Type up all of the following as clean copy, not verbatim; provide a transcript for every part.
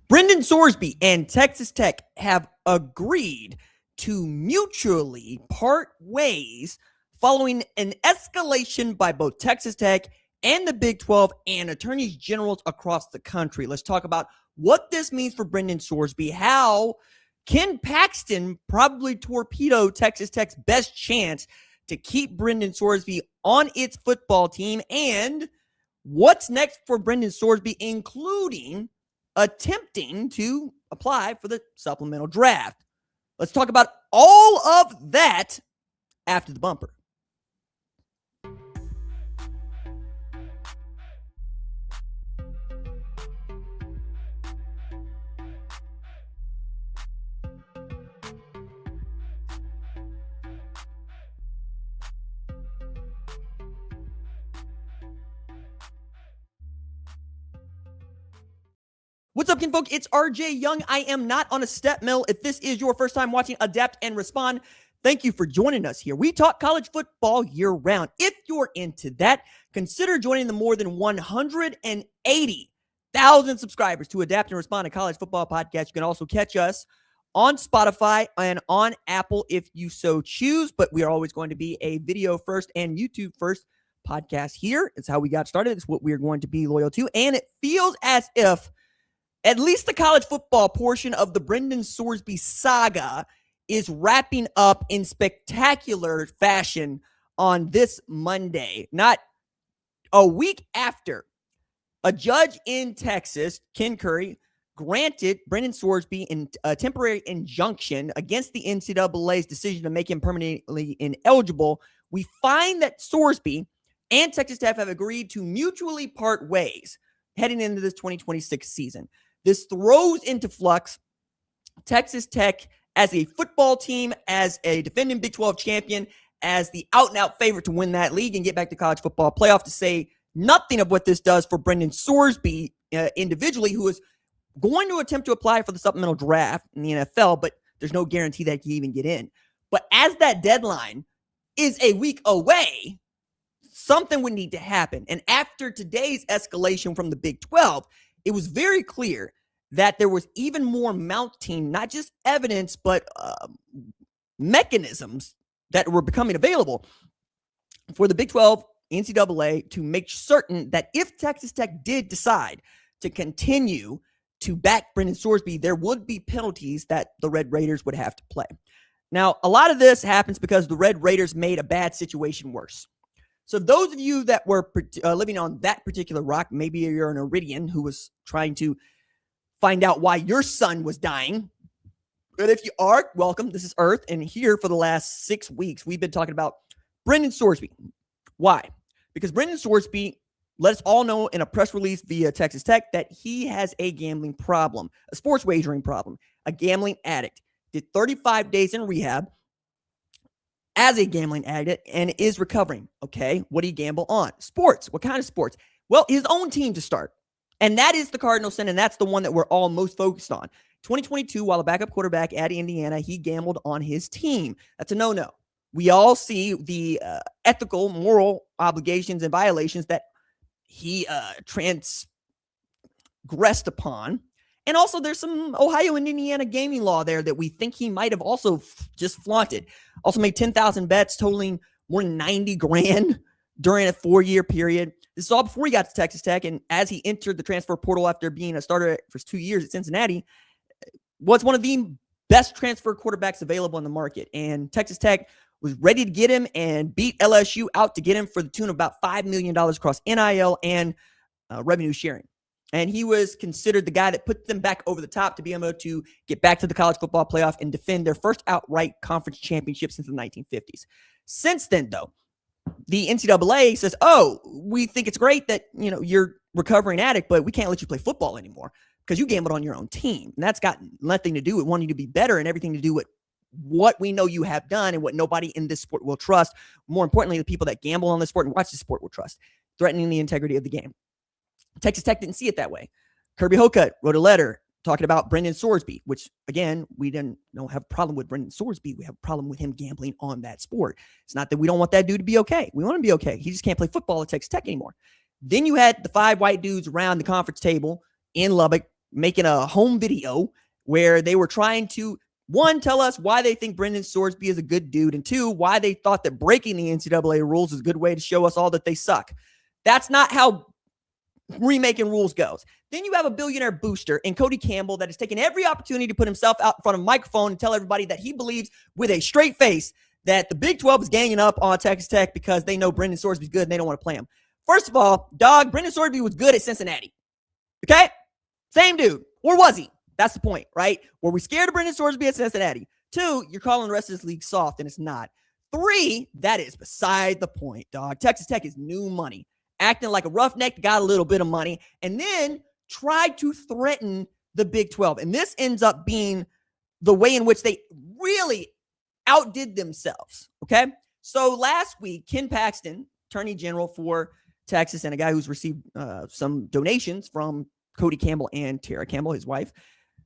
Brendan Sorsby and Texas Tech have agreed to mutually part ways following an escalation by both Texas Tech and the Big 12 and attorneys generals across the country. Let's talk about what this means for Brendan Sorsby, how Ken Paxton probably torpedo Texas Tech's best chance to keep Brendan Sorsby on its football team, and what's next for Brendan Sorsby, including attempting to apply for the supplemental draft. Let's talk about all of that after the bumper. What's up, kinfolk? It's RJ Young. I am not on a step mill. If this is your first time watching Adapt and Respond, thank you for joining us here. We talk college football year-round. If you're into that, consider joining the more than 180,000 subscribers to Adapt and Respond, a college football podcast. You can also catch us on Spotify and on Apple if you so choose, but we are always going to be a video first and YouTube first podcast here. It's how we got started. It's what we're going to be loyal to, and it feels as if at least the college football portion of the Brendan Sorsby saga is wrapping up in spectacular fashion on this Monday. Not a week after a judge in Texas, Ken Curry, granted Brendan Sorsby a temporary injunction against the NCAA's decision to make him permanently ineligible, we find that Sorsby and Texas Tech have agreed to mutually part ways heading into this 2026 season. This throws into flux Texas Tech as a football team, as a defending Big 12 champion, as the out-and-out favorite to win that league and get back to college football playoff, to say nothing of what this does for Brendan Sorsby individually, who is going to attempt to apply for the supplemental draft in the NFL, but there's no guarantee that he even get in. But as that deadline is a week away, something would need to happen. And after today's escalation from the Big 12, it was very clear that there was even more mounting, not just evidence, but mechanisms that were becoming available for the Big 12 NCAA to make certain that if Texas Tech did decide to continue to back Brendan Sorsby, there would be penalties that the Red Raiders would have to play. Now, a lot of this happens because the Red Raiders made a bad situation worse. So those of you that were living on that particular rock, maybe you're an Iridian who was trying to find out why your son was dying. But if you are, welcome. This is Earth. And here for the last 6 weeks, we've been talking about Brendan Sorsby. Why? Because Brendan Sorsby let us all know in a press release via Texas Tech that he has a gambling problem, a sports wagering problem, a gambling addict. Did 35 days in rehab as a gambling addict and is recovering. Okay, what do you gamble on? Sports. What kind of sports? Well, his own team to start. And that is the cardinal sin, and that's the one that we're all most focused on. 2022, while a backup quarterback at Indiana, he gambled on his team. That's a no-no. We all see the ethical, moral obligations and violations that he transgressed upon. And also there's some Ohio and Indiana gaming law there that we think he might have also just flaunted. Also made 10,000 bets totaling more than 90 grand during a 4-year period. This is all before he got to Texas Tech. And as he entered the transfer portal after being a starter for 2 years at Cincinnati, was one of the best transfer quarterbacks available in the market. And Texas Tech was ready to get him and beat LSU out to get him for the tune of about $5 million across NIL and revenue sharing. And he was considered the guy that put them back over the top to be able to get back to the college football playoff and defend their first outright conference championship since the 1950s. Since then, though, the NCAA says, oh, we think it's great that, you're recovering addict, but we can't let you play football anymore because you gambled on your own team. And that's got nothing to do with wanting to be better and everything to do with what we know you have done and what nobody in this sport will trust. More importantly, the people that gamble on this sport and watch the sport will trust, threatening the integrity of the game. Texas Tech didn't see it that way. Kirby Hocutt wrote a letter talking about Brendan Sorsby, which, again, we don't have a problem with Brendan Sorsby. We have a problem with him gambling on that sport. It's not that we don't want that dude to be okay. We want him to be okay. He just can't play football at Texas Tech anymore. Then you had the 5 white dudes around the conference table in Lubbock making a home video where they were trying to, one, tell us why they think Brendan Sorsby is a good dude, and two, why they thought that breaking the NCAA rules is a good way to show us all that they suck. That's not how remaking rules goes. Then you have a billionaire booster in Cody Campbell that has taken every opportunity to put himself out in front of a microphone and tell everybody that he believes with a straight face that the Big 12 is ganging up on Texas Tech because they know Brendan Sorsby's good and they don't want to play him. First of all, dog, Brendan Sorsby was good at Cincinnati. Okay? Same dude. Or was he? That's the point, right? Were we scared of Brendan Sorsby at Cincinnati? Two, you're calling the rest of this league soft, and it's not. Three, that is beside the point, dog. Texas Tech is new money, acting like a roughneck, got a little bit of money, and then tried to threaten the Big 12. And this ends up being the way in which they really outdid themselves, okay? So last week, Ken Paxton, Attorney General for Texas, and a guy who's received some donations from Cody Campbell and Tara Campbell, his wife,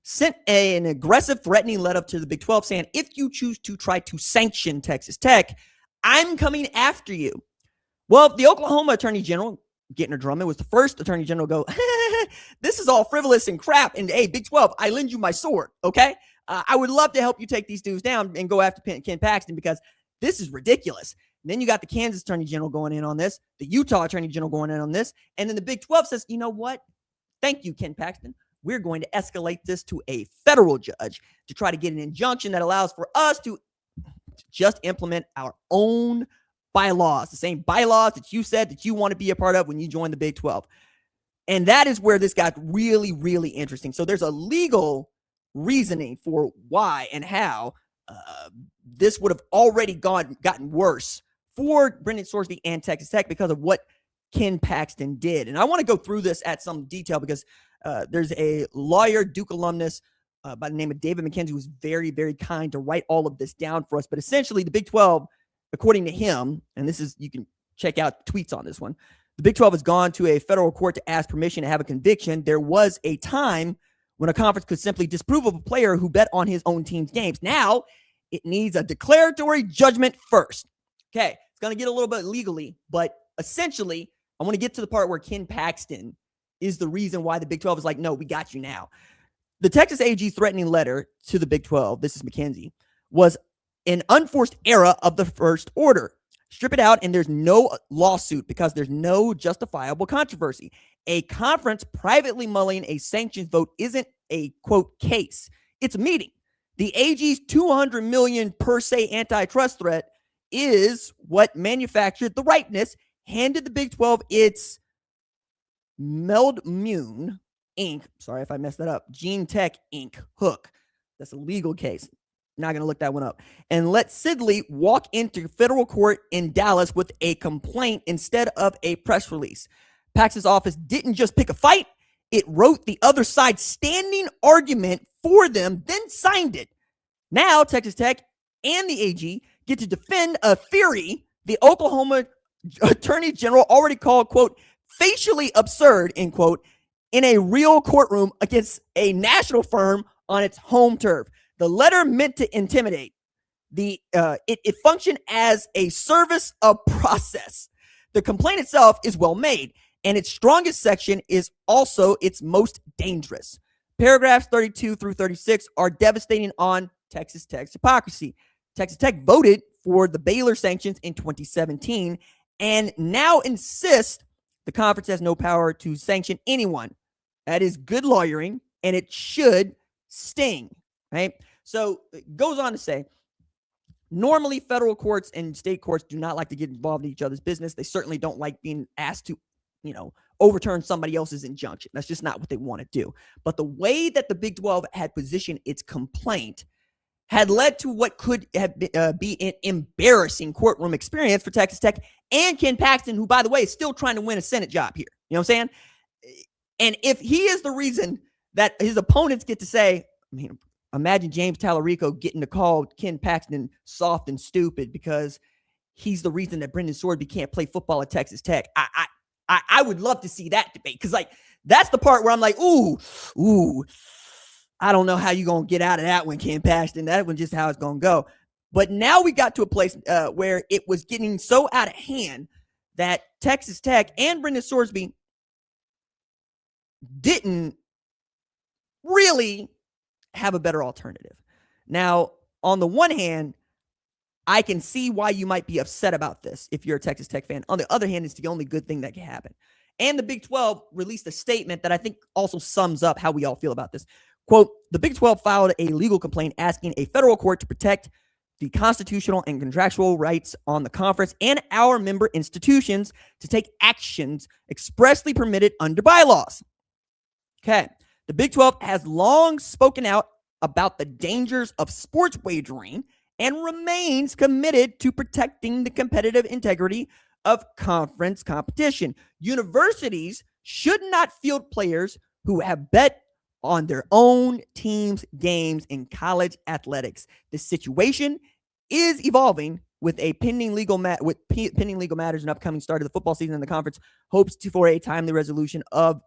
sent an aggressive, threatening letter to the Big 12 saying, if you choose to try to sanction Texas Tech, I'm coming after you. Well, the Oklahoma Attorney General, Gittner Drummond, was the first Attorney General to go, this is all frivolous and crap, and hey, Big 12, I lend you my sword, okay? I would love to help you take these dudes down and go after Ken Paxton because this is ridiculous. And then you got the Kansas Attorney General going in on this, the Utah Attorney General going in on this, and then the Big 12 says, you know what? Thank you, Ken Paxton. We're going to escalate this to a federal judge to try to get an injunction that allows for us to just implement our own bylaws, the same bylaws that you said that you want to be a part of when you joined the Big 12. And that is where this got really, really interesting. So there's a legal reasoning for why and how this would have already gotten worse for Brendan Sorsby and Texas Tech because of what Ken Paxton did. And I want to go through this at some detail because there's a lawyer, Duke alumnus by the name of David McKenzie, who was very, very kind to write all of this down for us. But essentially, the Big 12, according to him, and this is, you can check out tweets on this one, the Big 12 has gone to a federal court to ask permission to have a conviction. There was a time when a conference could simply disapprove of a player who bet on his own team's games. Now, it needs a declaratory judgment first. Okay, it's going to get a little bit legally, but essentially, I want to get to the part where Ken Paxton is the reason why the Big 12 is like, no, we got you now. The Texas AG threatening letter to the Big 12, this is McKenzie, was an unforced error of the first order. Strip it out and there's no lawsuit because there's no justifiable controversy. A conference privately mulling a sanctions vote isn't a, quote, case. It's a meeting. The AG's $200 million per se antitrust threat is what manufactured the rightness, handed the Big 12 its Meldmune Inc. Sorry if I messed that up. Gene Tech Inc. hook. That's a legal case. Not going to look that one up. And let Sidley walk into federal court in Dallas with a complaint instead of a press release. Pax's office didn't just pick a fight. It wrote the other side's standing argument for them, then signed it. Now, Texas Tech and the AG get to defend a theory the Oklahoma Attorney General already called, quote, facially absurd, end quote, in a real courtroom against a national firm on its home turf. The letter meant to intimidate. It functioned as a service of process. The complaint itself is well made, and its strongest section is also its most dangerous. Paragraphs 32 through 36 are devastating on Texas Tech's hypocrisy. Texas Tech voted for the Baylor sanctions in 2017 and now insists the conference has no power to sanction anyone. That is good lawyering, and it should sting, right? So it goes on to say, normally federal courts and state courts do not like to get involved in each other's business. They certainly don't like being asked to, overturn somebody else's injunction. That's just not what they want to do. But the way that the Big 12 had positioned its complaint had led to what could have be an embarrassing courtroom experience for Texas Tech and Ken Paxton, who, by the way, is still trying to win a Senate job here. You know what I'm saying? And if he is the reason that his opponents get to say, imagine James Tallarico getting to call Ken Paxton soft and stupid because he's the reason that Brendan Sorsby can't play football at Texas Tech. I would love to see that debate because, that's the part where I'm like, ooh, I don't know how you're going to get out of that one, Ken Paxton. That one just how it's going to go. But now we got to a place where it was getting so out of hand that Texas Tech and Brendan Sorsby didn't really have a better alternative. Now, on the one hand, I can see why you might be upset about this if you're a Texas Tech fan. On the other hand, it's the only good thing that can happen. And the Big 12 released a statement that I think also sums up how we all feel about this. Quote, the Big 12 filed a legal complaint asking a federal court to protect the constitutional and contractual rights on the conference and our member institutions to take actions expressly permitted under bylaws. Okay. The Big 12 has long spoken out about the dangers of sports wagering and remains committed to protecting the competitive integrity of conference competition. Universities should not field players who have bet on their own team's games in college athletics. The situation is evolving with pending legal matters and upcoming start of the football season, and the conference hopes for a timely resolution of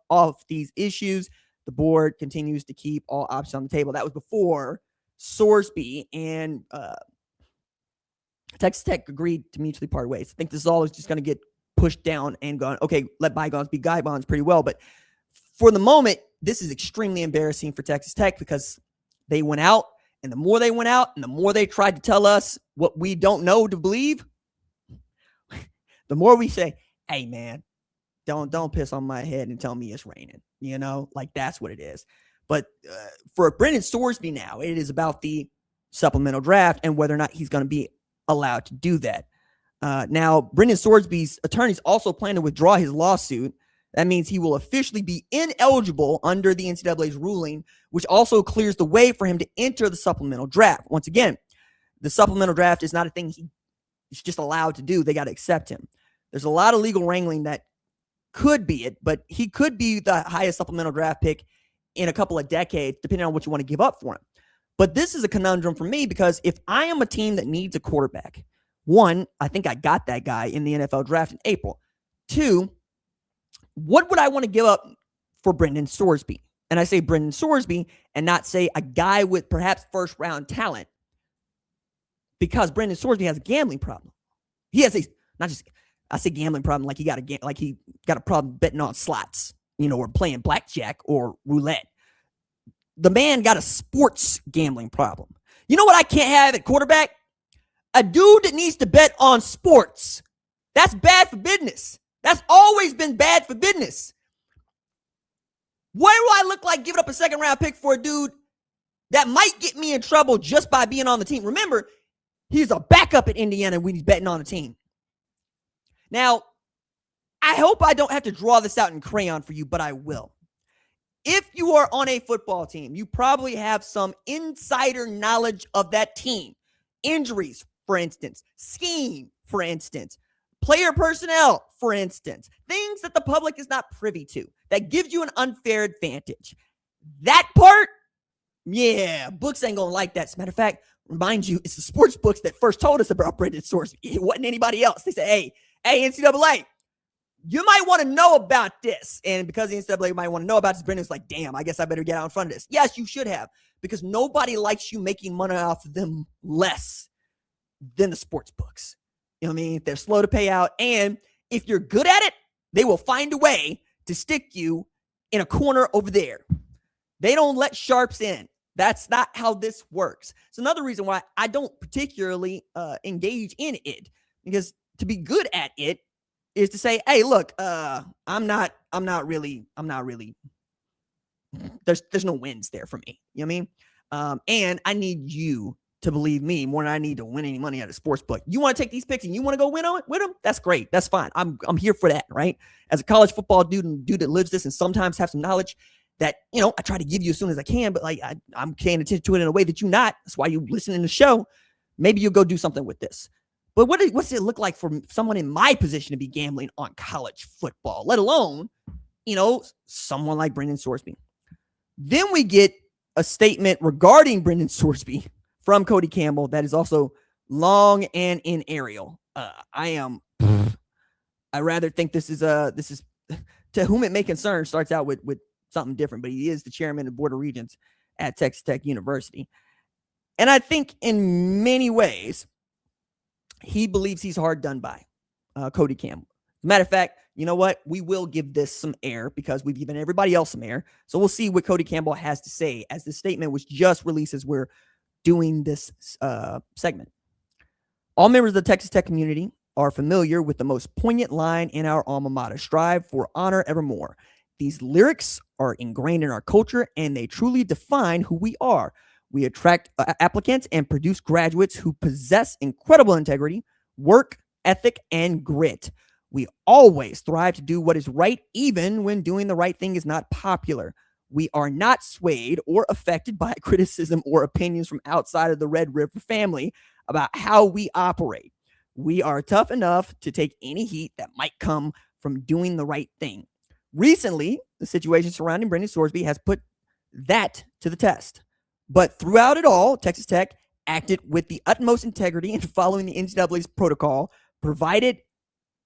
these issues. The board continues to keep all options on the table. That was before Sorsby and Texas Tech agreed to mutually part ways. I think this is all just going to get pushed down and gone, okay, let bygones be bygones pretty well. But for the moment, this is extremely embarrassing for Texas Tech because they went out, and the more they went out and the more they tried to tell us what we don't know to believe, the more we say, hey, man, don't piss on my head and tell me it's raining. You know, like that's what it is. But for Brendan Sorsby now, it is about the supplemental draft and whether or not he's going to be allowed to do that. Now, Brendan Sorsby's attorneys also plan to withdraw his lawsuit. That means he will officially be ineligible under the NCAA's ruling, which also clears the way for him to enter the supplemental draft. Once again, the supplemental draft is not a thing he's just allowed to do. They got to accept him. There's a lot of legal wrangling that could be it, but he could be the highest supplemental draft pick in a couple of decades, depending on what you want to give up for him. But this is a conundrum for me because if I am a team that needs a quarterback, one, I think I got that guy in the NFL draft in April. Two, what would I want to give up for Brendan Sorsby? And I say Brendan Sorsby and not say a guy with perhaps first round talent, because Brendan Sorsby has a gambling problem. He has I say gambling problem like he got a problem betting on slots, or playing blackjack or roulette. The man got a sports gambling problem. You know what I can't have at quarterback? A dude that needs to bet on sports. That's bad for business. That's always been bad for business. What do I look like giving up a second round pick for a dude that might get me in trouble just by being on the team? Remember, he's a backup at Indiana when he's betting on the team. Now, I hope I don't have to draw this out in crayon for you, but I will. If you are on a football team, you probably have some insider knowledge of that team. Injuries, for instance. Scheme, for instance. Player personnel, for instance. Things that the public is not privy to. That gives you an unfair advantage. That part, yeah, books ain't going to like that. As a matter of fact, remind you, it's the sports books that first told us about Brendan Sorsby. It wasn't anybody else. They said, hey, NCAA, you might want to know about this. And because the NCAA might want to know about this, Brendan's like, damn, I guess I better get out in front of this. Yes, you should have, because nobody likes you making money off of them less than the sports books. You know what I mean? They're slow to pay out. And if you're good at it, they will find a way to stick you in a corner over there. They don't let sharps in. That's not how this works. It's another reason why I don't particularly engage in it, because to be good at it is to say, hey, look, I'm not really, there's no wins there for me. You know what I mean? And I need you to believe me more than I need to win any money at a sports book. You want to take these picks and you want to go win on it with them? That's great. That's fine. I'm here for that, right? As a college football dude that lives this and sometimes have some knowledge that, I try to give you as soon as I can, but like I'm paying attention to it in a way that you're not. That's why you listen to the show. Maybe you'll go do something with this. But what's it look like for someone in my position to be gambling on college football, let alone, someone like Brendan Sorsby? Then we get a statement regarding Brendan Sorsby from Cody Campbell that is also long and in Arial. I rather think this is to whom it may concern, starts out with something different, but he is the chairman of the Board of Regents at Texas Tech University. And I think in many ways, he believes he's hard done by, Cody Campbell. Matter of fact, you know what? We will give this some air because we've given everybody else some air. So we'll see what Cody Campbell has to say as the statement was just released as we're doing this segment. All members of the Texas Tech community are familiar with the most poignant line in our alma mater: strive for honor evermore. These lyrics are ingrained in our culture and they truly define who we are. We attract applicants and produce graduates who possess incredible integrity, work ethic, and grit. We always thrive to do what is right, even when doing the right thing is not popular. We are not swayed or affected by criticism or opinions from outside of the Red River family about how we operate. We are tough enough to take any heat that might come from doing the right thing. Recently, the situation surrounding Brendan Sorsby has put that to the test. But throughout it all, Texas Tech acted with the utmost integrity in following the NCAA's protocol, provided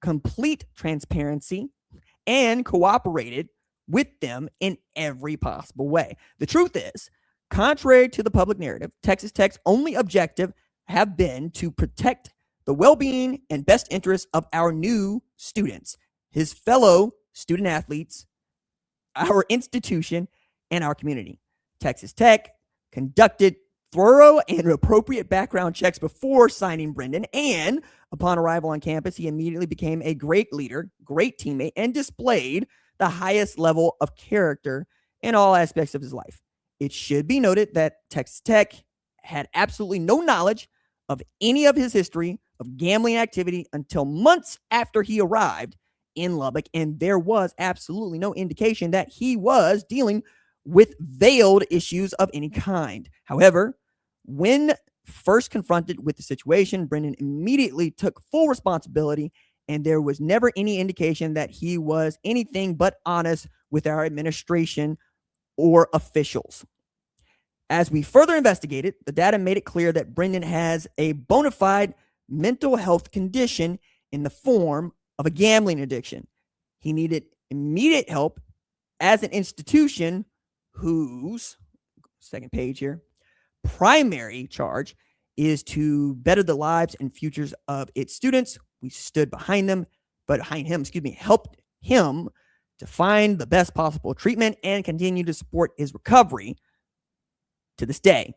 complete transparency, and cooperated with them in every possible way. The truth is, contrary to the public narrative, Texas Tech's only objective have been to protect the well-being and best interests of our new students, his fellow student athletes, our institution, and our community. Texas Tech conducted thorough and appropriate background checks before signing Brendan, and upon arrival on campus, he immediately became a great leader, great teammate, and displayed the highest level of character in all aspects of his life. It should be noted that Texas Tech had absolutely no knowledge of any of his history of gambling activity until months after he arrived in Lubbock, and there was absolutely no indication that he was dealing with veiled issues of any kind. However, when first confronted with the situation, Brendan immediately took full responsibility, and there was never any indication that he was anything but honest with our administration or officials. As we further investigated, the data made it clear that Brendan has a bona fide mental health condition in the form of a gambling addiction. He needed immediate help as an institution whose, second page here, primary charge is to better the lives and futures of its students. We stood behind him, helped him to find the best possible treatment and continue to support his recovery to this day.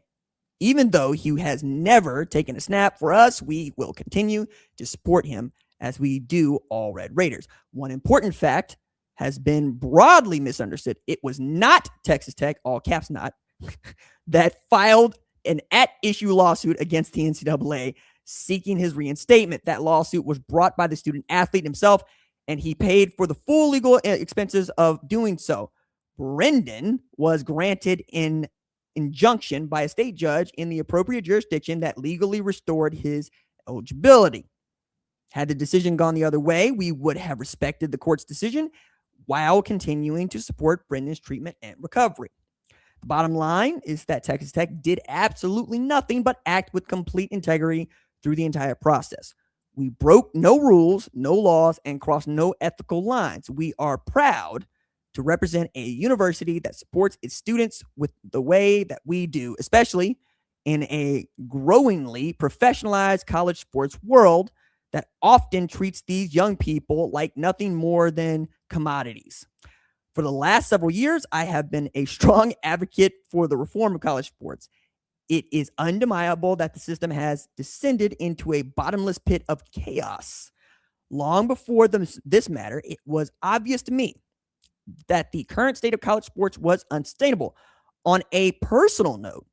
Even though he has never taken a snap for us, we will continue to support him as we do all Red Raiders. One important fact has been broadly misunderstood. It was not Texas Tech, all caps not, that filed an at-issue lawsuit against the NCAA seeking his reinstatement. That lawsuit was brought by the student athlete himself, and he paid for the full legal expenses of doing so. Brendan was granted an injunction by a state judge in the appropriate jurisdiction that legally restored his eligibility. Had the decision gone the other way, we would have respected the court's decision while continuing to support Brendan's treatment and recovery. The bottom line is that Texas Tech did absolutely nothing but act with complete integrity through the entire process. We broke no rules, no laws, and crossed no ethical lines. We are proud to represent a university that supports its students with the way that we do, especially in a growingly professionalized college sports world that often treats these young people like nothing more than commodities. For the last several years, I have been a strong advocate for the reform of college sports. It is undeniable that the system has descended into a bottomless pit of chaos. Long before this matter, it was obvious to me that the current state of college sports was unsustainable. On a personal note,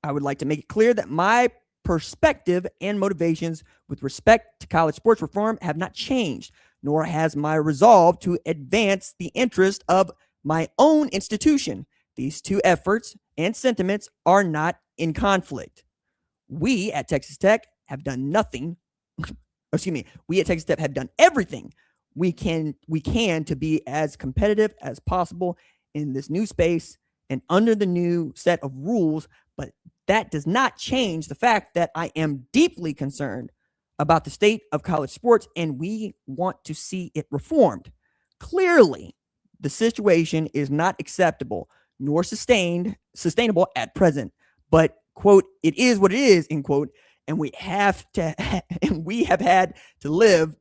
I would like to make it clear that my perspective and motivations with respect to college sports reform have not changed, nor has my resolve to advance the interest of my own institution. These two efforts and sentiments are not in conflict. We at Texas Tech have done nothing. We at Texas Tech have done everything we can to be as competitive as possible in this new space and under the new set of rules, but that does not change the fact that I am deeply concerned about the state of college sports, and we want to see it reformed. Clearly, the situation is not acceptable nor sustainable at present, but, quote, it is what it is, end quote, and we have had to live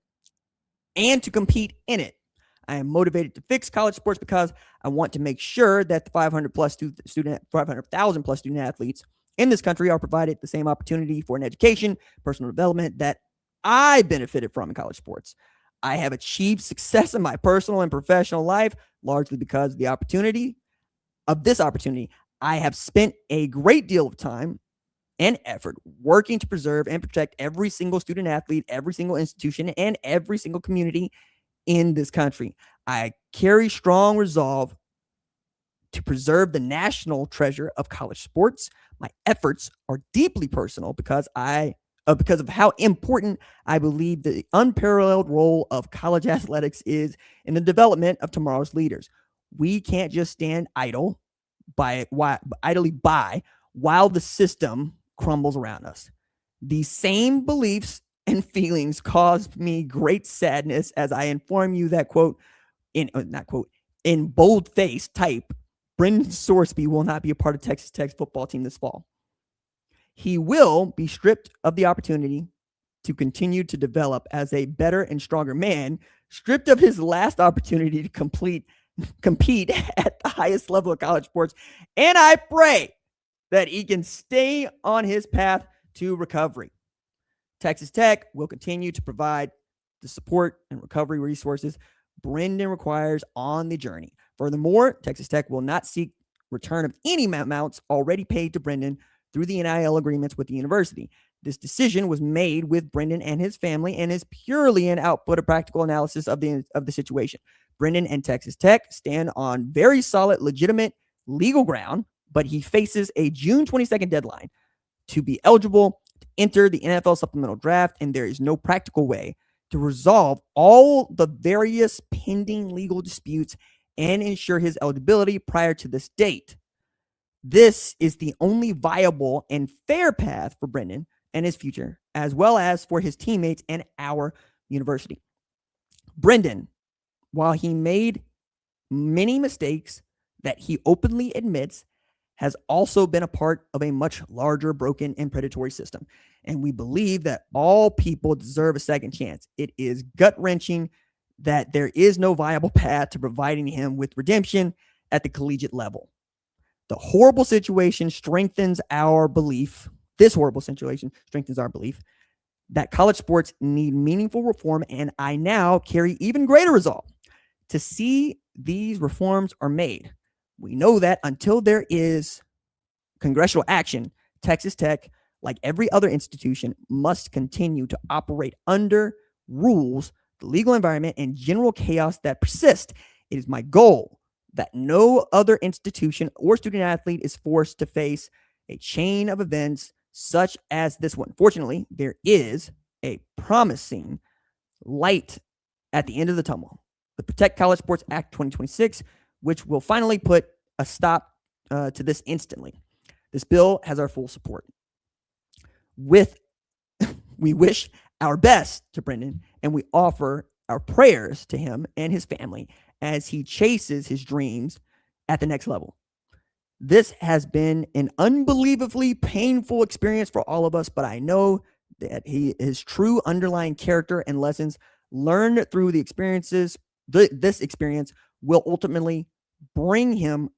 and to compete in it. I am motivated to fix college sports because I want to make sure that the 500,000 plus student athletes in this country are provided the same opportunity for an education, personal development that I benefited from in college sports. I have achieved success in my personal and professional life largely because of this opportunity. I have spent a great deal of time and effort working to preserve and protect every single student athlete, every single institution, and every single community in this country. I carry strong resolve to preserve the national treasure of college sports. My efforts are deeply personal because of how important I believe the unparalleled role of college athletics is in the development of tomorrow's leaders. We can't just stand idly by while the system crumbles around us. These same beliefs and feelings caused me great sadness as I inform you that in bold-face type, Brendan Sorsby will not be a part of Texas Tech's football team this fall. He will be stripped of the opportunity to continue to develop as a better and stronger man, stripped of his last opportunity to compete at the highest level of college sports. And I pray that he can stay on his path to recovery. Texas Tech will continue to provide the support and recovery resources Brendan requires on the journey. Furthermore, Texas Tech will not seek return of any amounts already paid to Brendan through the NIL agreements with the university. This decision was made with Brendan and his family and is purely an output of practical analysis of the situation. Brendan and Texas Tech stand on very solid, legitimate legal ground, but he faces a June 22nd deadline to be eligible to enter the NFL supplemental draft, and there is no practical way to resolve all the various pending legal disputes and ensure his eligibility prior to this date. This is the only viable and fair path for Brendan and his future, as well as for his teammates and our university. Brendan, while he made many mistakes that he openly admits, has also been a part of a much larger, broken, and predatory system. And we believe that all people deserve a second chance. It is gut-wrenching that there is no viable path to providing him with redemption at the collegiate level. This horrible situation strengthens our belief that college sports need meaningful reform, and I now carry even greater resolve to see these reforms are made. We know that until there is congressional action, Texas Tech, like every other institution, must continue to operate under rules, the legal environment, and general chaos that persist. It is my goal that no other institution or student athlete is forced to face a chain of events such as this one. Fortunately, there is a promising light at the end of the tunnel. The Protect College Sports Act 2026, which will finally put a stop to this instantly. This bill has our full support. We wish our best to Brendan, and we offer our prayers to him and his family as he chases his dreams at the next level. This has been an unbelievably painful experience for all of us, but I know that his true underlying character and lessons learned through this experience will ultimately bring him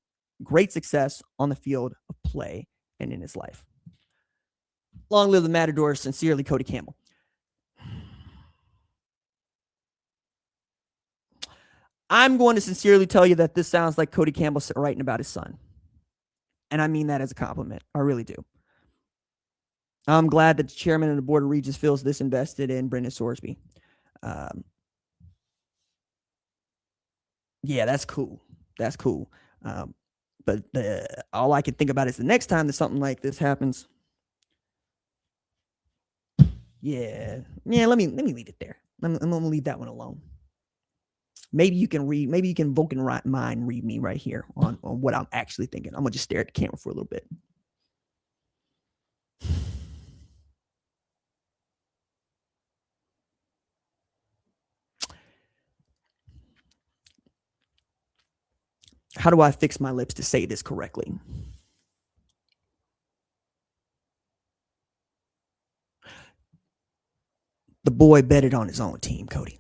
great success on the field of play and in his life. Long live the Matador. Sincerely, Cody Campbell. I'm going to sincerely tell you that this sounds like Cody Campbell writing about his son. And I mean that as a compliment. I really do. I'm glad that the chairman of the Board of Regents feels this invested in Brendan Sorsby. Yeah, that's cool. That's cool. But all I can think about is the next time that something like this happens. Yeah. Let me leave it there. I'm gonna leave that one alone. Maybe you can Vulcan mind read me right here on what I'm actually thinking. I'm gonna just stare at the camera for a little bit. How do I fix my lips to say this correctly? The boy betted on his own team, Cody.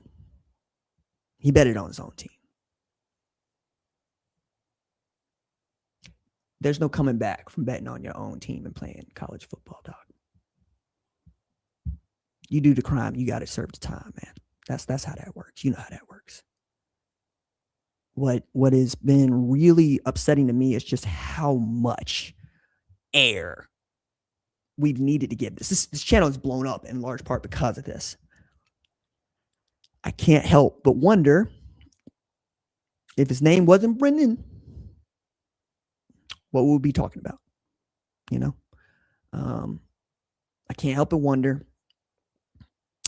He betted on his own team. There's no coming back from betting on your own team and playing college football, dog. You do the crime, you got to serve the time, man. That's how that works. You know how that works. What has been really upsetting to me is just how much air we've needed to give this. This channel is blown up in large part because of this. I can't help but wonder if his name wasn't Brendan, what would we be talking about? I can't help but wonder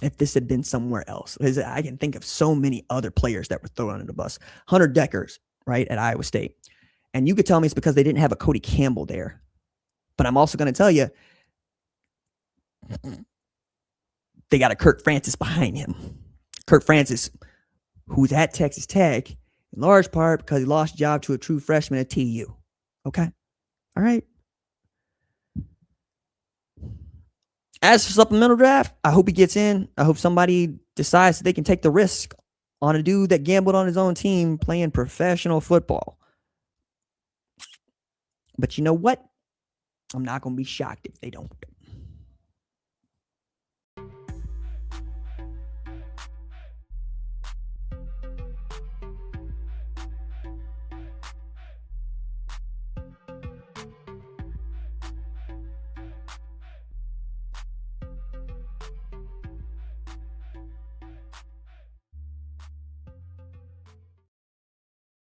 if this had been somewhere else. I can think of so many other players that were thrown under the bus. Hunter Deckers, right, at Iowa State. And you could tell me it's because they didn't have a Cody Campbell there. But I'm also going to tell you, they got a Kirk Francis behind him. Kirk Francis, who's at Texas Tech, in large part because he lost a job to a true freshman at TU. Okay? All right. As for supplemental draft, I hope he gets in. I hope somebody decides that they can take the risk on a dude that gambled on his own team playing professional football. But you know what? I'm not going to be shocked if they don't.